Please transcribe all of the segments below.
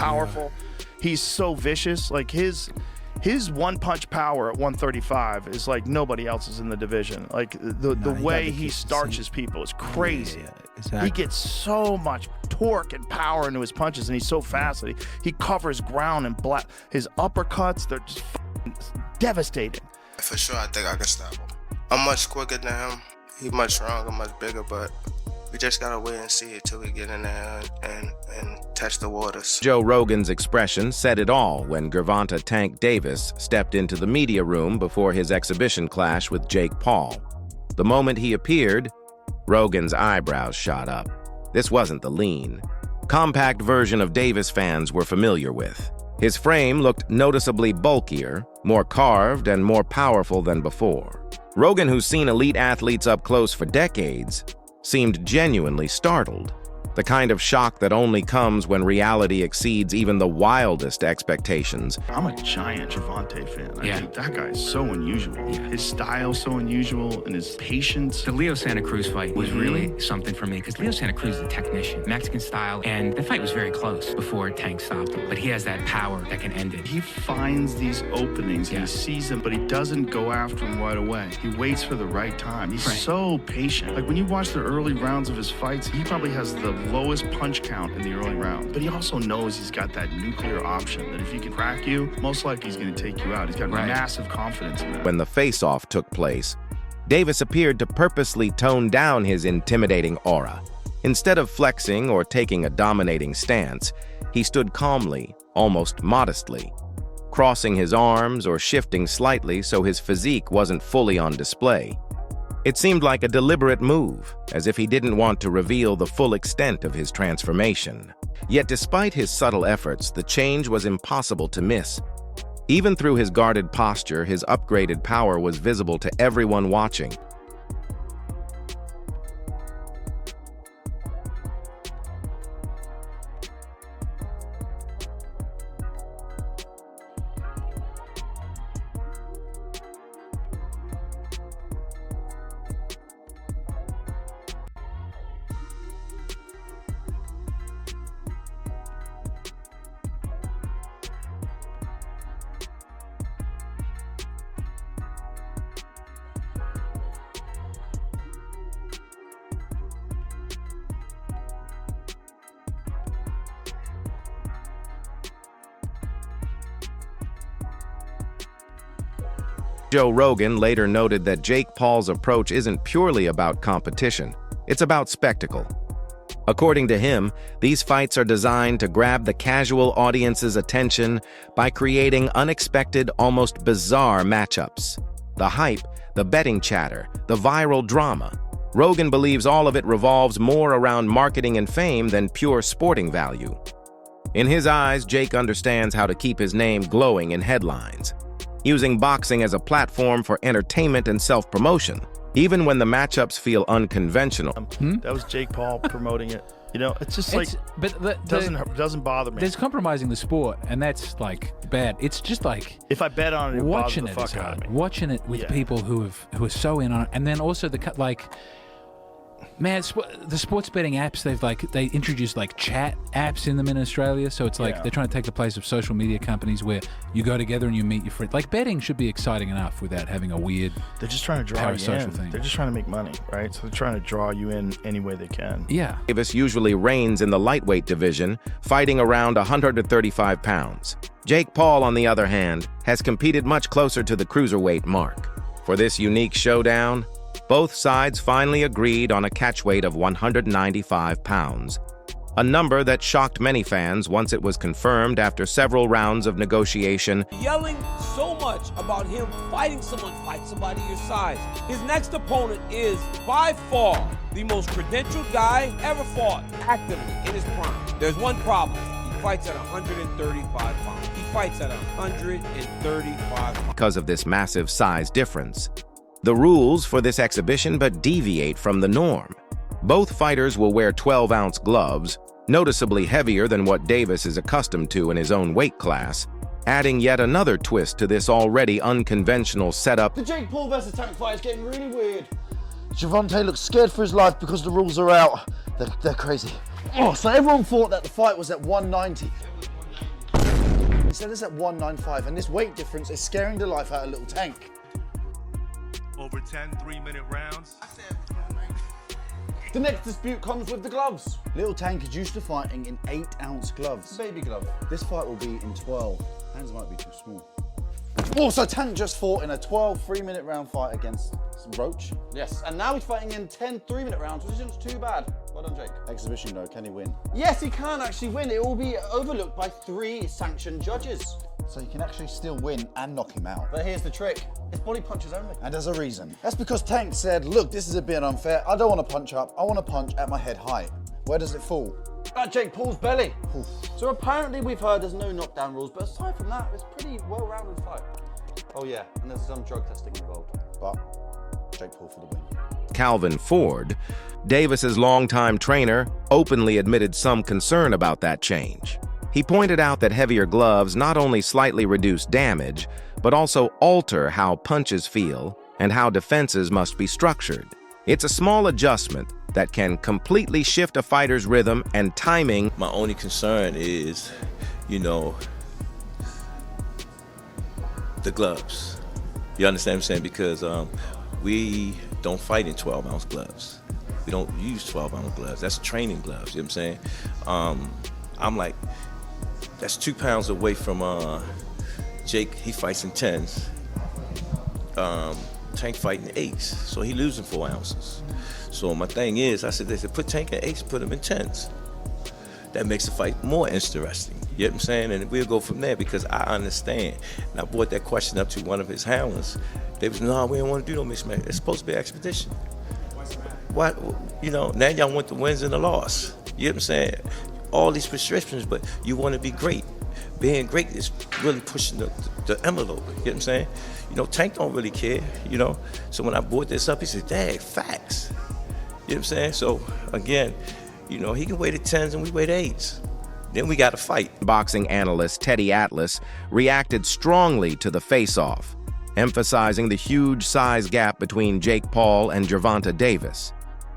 powerful. He's so vicious. Like his one-punch power at 135 is like nobody else's in the division. Like the way he starches people is crazy. Yeah, exactly. He gets so much torque and power into his punches, and he's so fast that he covers ground and his uppercuts, they're just devastating. For sure, I think I can stop him. I'm much quicker than him. He's much stronger, much bigger, but we just gotta wait and see until we get in there and touch the waters. Joe Rogan's expression said it all when Gervonta Tank Davis stepped into the media room before his exhibition clash with Jake Paul. The moment he appeared, Rogan's eyebrows shot up. This wasn't the lean, compact version of Davis fans were familiar with. His frame looked noticeably bulkier, more carved, and more powerful than before. Rogan, who's seen elite athletes up close for decades, seemed genuinely startled. The kind of shock that only comes when reality exceeds even the wildest expectations. I'm a giant Gervonta fan. I Yeah. think that guy is so unusual. His style's so unusual, and his patience. The Leo Santa Cruz fight was really something for me because Leo Santa Cruz is a technician, Mexican style, and the fight was very close before Tank stopped him. But he has that power that can end it. He finds these openings and he sees them, but he doesn't go after them right away. He waits for the right time. He's so patient. Like when you watch the early rounds of his fights, he probably has the lowest punch count in the early round. But he also knows he's got that nuclear option that if he can crack you, most likely he's going to take you out. He's got massive confidence in that. When the face-off took place, Davis appeared to purposely tone down his intimidating aura. Instead of flexing or taking a dominating stance, he stood calmly, almost modestly, crossing his arms or shifting slightly so his physique wasn't fully on display. It seemed like a deliberate move, as if he didn't want to reveal the full extent of his transformation. Yet despite his subtle efforts, the change was impossible to miss. Even through his guarded posture, his upgraded power was visible to everyone watching. Joe Rogan later noted that Jake Paul's approach isn't purely about competition, it's about spectacle. According to him, these fights are designed to grab the casual audience's attention by creating unexpected, almost bizarre matchups. The hype, the betting chatter, the viral drama. Rogan believes all of it revolves more around marketing and fame than pure sporting value. In his eyes, Jake understands how to keep his name glowing in headlines, using boxing as a platform for entertainment and self-promotion, even when the matchups feel unconventional. That was Jake Paul promoting it. You know, it's just like, doesn't bother me. There's compromising the sport, and that's like bad. It's just like if I bet on it, it watching bothers the fuck out of me. Watching it with people who are so in on it, and then also man, the sports betting apps, they introduced like chat apps in them in Australia, so it's like they're trying to take the place of social media companies where you go together and you meet your friends. Like betting should be exciting enough without having a weird They're just trying to draw you in. thing. They're just trying to make money, right? So they're trying to draw you in any way they can. Yeah. Davis usually reigns in the lightweight division, fighting around 135 pounds. Jake Paul, on the other hand, has competed much closer to the cruiserweight mark. For this unique showdown, both sides finally agreed on a catchweight of 195 pounds, a number that shocked many fans once it was confirmed after several rounds of negotiation. Yelling so much about him fight somebody your size. His next opponent is, by far, the most credentialed guy ever fought actively in his prime. There's one problem. He fights at 135 pounds. He fights at 135 pounds. Because of this massive size difference, the rules for this exhibition but deviate from the norm. Both fighters will wear 12-ounce gloves, noticeably heavier than what Davis is accustomed to in his own weight class, adding yet another twist to this already unconventional setup. The Jake Paul versus Tank fight is getting really weird. Gervonta looks scared for his life because the rules are out. They're crazy. Oh, so everyone thought that the fight was at 190. Instead it's at 195, and this weight difference is scaring the life out of little Tank. Over 10 3-minute rounds. The next dispute comes with the gloves. Little Tank is used to fighting in 8-ounce gloves. Baby glove. This fight will be in 12. Hands might be too small. Also, Tank just fought in a 12 3-minute round fight against Roach. Yes, and now he's fighting in 10 3-minute rounds, which isn't too bad. Well done, Jake. Exhibition though, can he win? Yes, he can actually win. It will be overlooked by 3 sanctioned judges. So he can actually still win and knock him out. But here's the trick. It's body punches only. And there's a reason. That's because Tank said, look, this is a bit unfair. I don't want to punch up. I want to punch at my head height. Where does it fall? At Jake Paul's belly. Oof. So apparently we've heard there's no knockdown rules, but aside from that, it's pretty well-rounded fight. Oh yeah, and there's some drug testing involved. But Jake Paul for the win. Calvin Ford, Davis's longtime trainer, openly admitted some concern about that change. He pointed out that heavier gloves not only slightly reduce damage, but also alter how punches feel and how defenses must be structured. It's a small adjustment that can completely shift a fighter's rhythm and timing. My only concern is, you know, the gloves. You understand what I'm saying? Because we don't fight in 12-ounce gloves. We don't use 12-ounce gloves. That's training gloves, you know what I'm saying? I'm like, that's 2 pounds away from Jake. He fights in 10s. Tank fighting 8s, so he losing 4 ounces. So my thing is, I said, they said, put Tank in 8s, put him in 10s. That makes the fight more interesting. You know what I'm saying? And we'll go from there because I understand. And I brought that question up to one of his handlers. They was, no, we don't want to do no mixed match. It's supposed to be an expedition. What? You know, now y'all want the wins and the loss. You know what I'm saying? All these restrictions, but you want to be great. Being great is really pushing the envelope. You know what I'm saying? You know, Tank don't really care, you know? So when I brought this up, he said, dang, facts. You know what I'm saying? So, again, you know, he can weigh the 10s and we weigh the 8s. Then we got to fight. Boxing analyst Teddy Atlas reacted strongly to the face-off, emphasizing the huge size gap between Jake Paul and Gervonta Davis.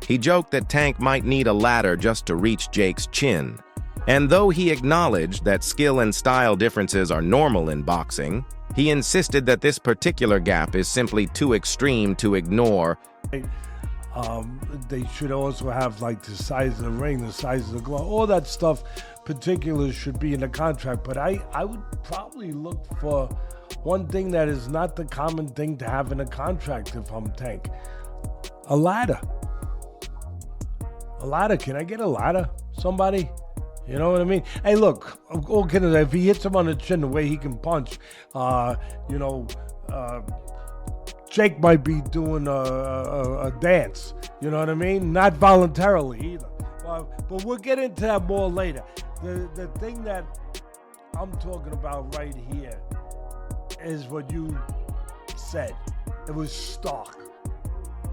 He joked that Tank might need a ladder just to reach Jake's chin. And though he acknowledged that skill and style differences are normal in boxing, he insisted that this particular gap is simply too extreme to ignore. They should also have like the size of the ring, the size of the glove, all that stuff. Particulars should be in the contract, but I would probably look for one thing that is not the common thing to have in a contract if I'm Tank. A ladder. A ladder. Can I get a ladder? Somebody? You know what I mean? Hey, look, if he hits him on the chin the way he can punch, you know, Jake might be doing a dance. You know what I mean? Not voluntarily either. But we'll get into that more later. The thing that I'm talking about right here is what you said. It was stark.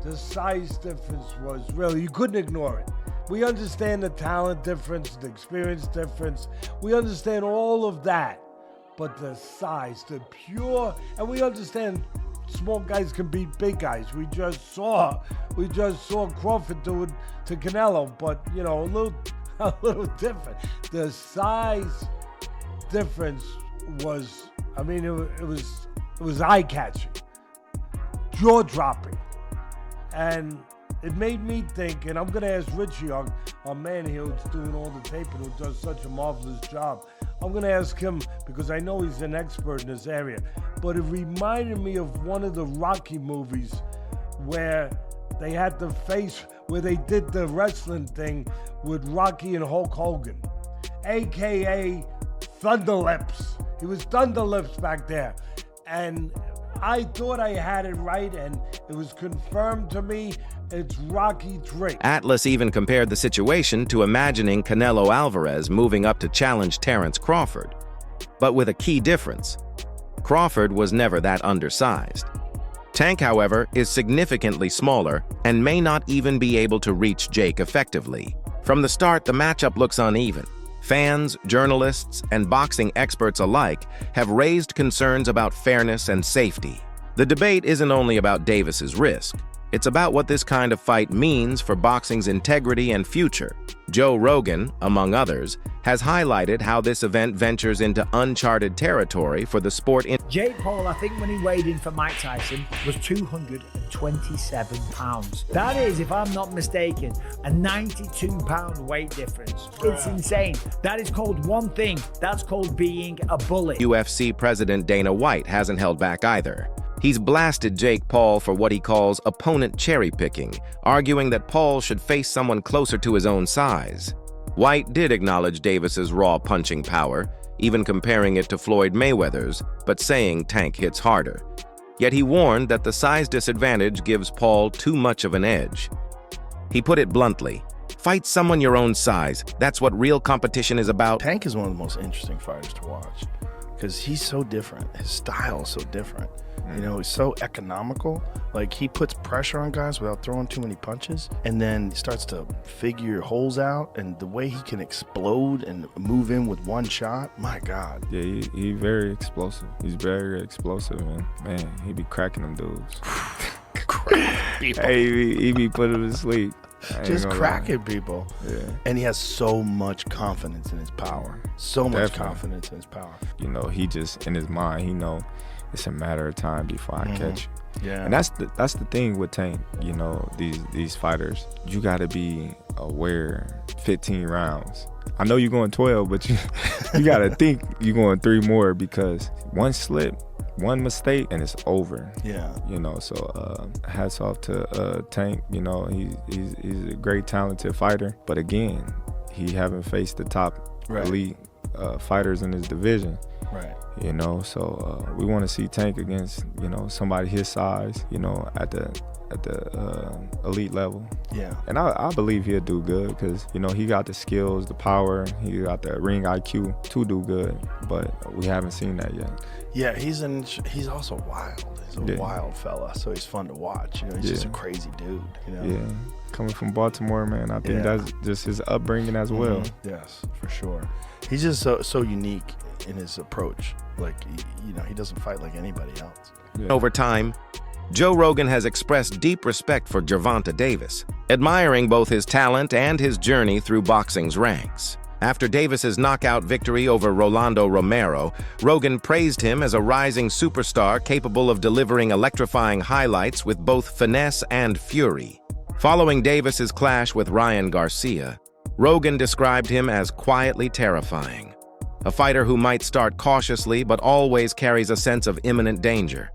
The size difference was really, you couldn't ignore it. We understand the talent difference, the experience difference. We understand all of that. But the size, the pure, and we understand small guys can beat big guys. We just saw Crawford do it to Canelo, but you know, a little different. The size difference was, I mean, it was eye-catching, jaw-dropping, and it made me think. And I'm gonna ask Richie, our man here who's doing all the taping, who does such a marvelous job. I'm gonna ask him because I know he's an expert in this area. But it reminded me of one of the Rocky movies where they had the face, where they did the wrestling thing with Rocky and Hulk Hogan, AKA Thunderlips. He was Thunderlips back there. And I thought I had it right, and it was confirmed to me. It's Rocky Drake. Atlas even compared the situation to imagining Canelo Alvarez moving up to challenge Terrence Crawford. But with a key difference. Crawford was never that undersized. Tank, however, is significantly smaller and may not even be able to reach Jake effectively. From the start, the matchup looks uneven. Fans, journalists, and boxing experts alike have raised concerns about fairness and safety. The debate isn't only about Davis's risk. It's about what this kind of fight means for boxing's integrity and future. Joe Rogan, among others, has highlighted how this event ventures into uncharted territory for the sport. Jake Paul, I think when he weighed in for Mike Tyson, was 227 pounds. That is, if I'm not mistaken, a 92-pound weight difference. It's insane. That is called one thing. That's called being a bully. UFC President Dana White hasn't held back either. He's blasted Jake Paul for what he calls opponent cherry-picking, arguing that Paul should face someone closer to his own size. White did acknowledge Davis's raw punching power, even comparing it to Floyd Mayweather's, but saying Tank hits harder. Yet he warned that the size disadvantage gives Paul too much of an edge. He put it bluntly, "Fight someone your own size. That's what real competition is about." Tank is one of the most interesting fighters to watch because he's so different. His style is so different. You know, he's so economical. Like, he puts pressure on guys without throwing too many punches, and then he starts to figure holes out, and the way he can explode and move in with one shot, my God. Yeah, he very explosive. He's very explosive, and man, he be cracking them dudes. Hey, he be putting them to sleep. Just cracking people. Yeah. And he has so much confidence in his power. So much confidence in his power. You know, he just, in his mind, he know it's a matter of time before I catch you. Yeah. And that's the thing with Tank, you know, these fighters. You gotta be aware 15 rounds. I know you're going 12, but you gotta think you're going 3 more, because one slip, one mistake, and it's over. Yeah. You know, so hats off to Tank. You know, he's a great, talented fighter. But again, he haven't faced the top elite fighters in his division. Right. You know, so we want to see Tank against, you know, somebody his size, you know, at the elite level. Yeah. And I believe he'll do good, because, you know, he got the skills, the power, he got the ring IQ to do good, but we haven't seen that yet. Yeah, he's also wild. He's a wild fella, so he's fun to watch. You know, he's just a crazy dude, you know. Yeah. Coming from Baltimore, man, I think that's just his upbringing as well. Yes, for sure. He's just so unique in his approach. Like, you know, he doesn't fight like anybody else. Yeah. Over time, Joe Rogan has expressed deep respect for Gervonta Davis, admiring both his talent and his journey through boxing's ranks. After Davis's knockout victory over Rolando Romero, Rogan praised him as a rising superstar capable of delivering electrifying highlights with both finesse and fury. Following Davis's clash with Ryan Garcia, Rogan described him as quietly terrifying, a fighter who might start cautiously but always carries a sense of imminent danger.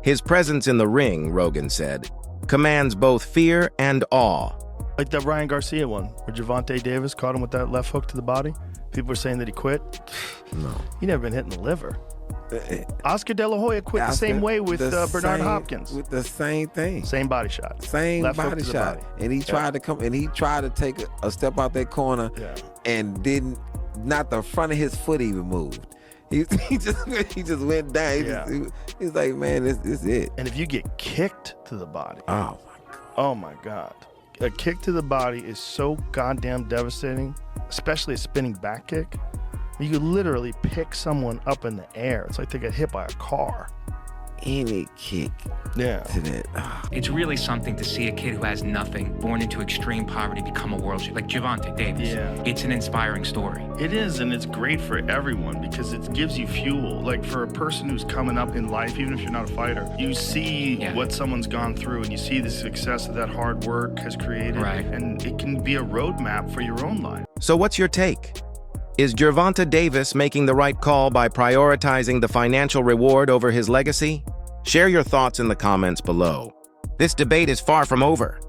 His presence in the ring, Rogan said, commands both fear and awe. Like that Ryan Garcia one, where Gervonta Davis caught him with that left hook to the body. People were saying that he quit. No. He never been hit in the liver. Oscar De La Hoya quit the same way with Bernard Hopkins. With the same thing. Same body shot. Same left body hook to shot. the body. And he tried to come, and he tried to take a step out that corner, and not the front of his foot even moved. He just went down. He's like, man, this is it. And if you get kicked to the body. Oh, my God. Oh, my God. A kick to the body is so goddamn devastating, especially a spinning back kick. You could literally pick someone up in the air. It's like they get hit by a car. Any kick to that. It's really something to see a kid who has nothing, born into extreme poverty, become a world champion, like Gervonta Davis. Yeah. It's an inspiring story. It is, and it's great for everyone because it gives you fuel. Like, for a person who's coming up in life, even if you're not a fighter, you see what someone's gone through, and you see the success that hard work has created. Right. And it can be a roadmap for your own life. So what's your take? Is Gervonta Davis making the right call by prioritizing the financial reward over his legacy? Share your thoughts in the comments below. This debate is far from over.